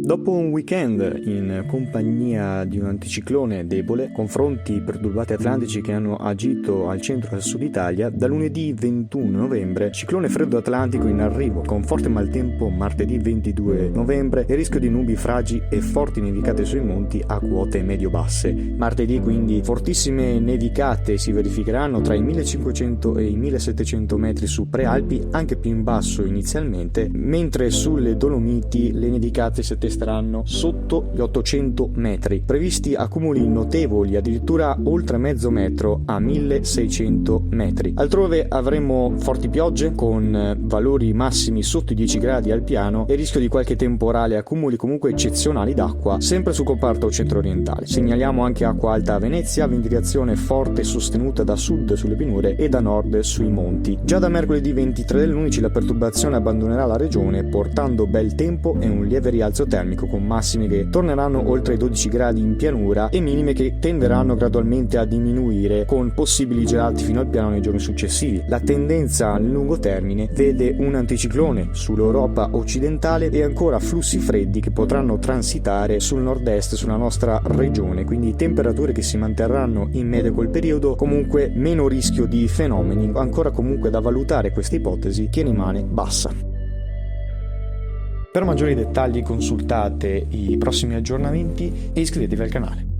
Dopo un weekend in compagnia di un anticiclone debole, con fronti perturbati atlantici che hanno agito al centro e al sud Italia, da lunedì 21 novembre ciclone freddo atlantico in arrivo, con forte maltempo martedì 22 novembre e rischio di nubi fragi e forti nevicate sui monti a quote medio-basse. Martedì quindi fortissime nevicate si verificheranno tra i 1500 e i 1700 metri su Prealpi, anche più in basso inizialmente, mentre sulle Dolomiti le nevicate si attesteranno sotto gli 800 metri. Previsti accumuli notevoli, addirittura oltre mezzo metro a 1600 metri. Altrove avremo forti piogge con valori massimi sotto i 10 gradi al piano e rischio di qualche temporale, accumuli comunque eccezionali d'acqua, sempre sul comparto centro-orientale. Segnaliamo anche acqua alta a Venezia, venticazione forte sostenuta da sud sulle pianure e da nord sui monti. Già da mercoledì 23 dell'11 la perturbazione abbandonerà la regione, portando bel tempo e un lieve rialzo termico, con massime che torneranno oltre i 12 gradi in pianura e minime che tenderanno gradualmente a diminuire, con possibili gelati fino al piano nei giorni successivi. La tendenza nel lungo termine vede un anticiclone sull'Europa occidentale e ancora flussi freddi che potranno transitare sul nord-est, sulla nostra regione, quindi temperature che si manterranno in media col periodo, comunque meno rischio di fenomeni, ancora comunque da valutare questa ipotesi che rimane bassa. Per maggiori dettagli consultate i prossimi aggiornamenti e iscrivetevi al canale.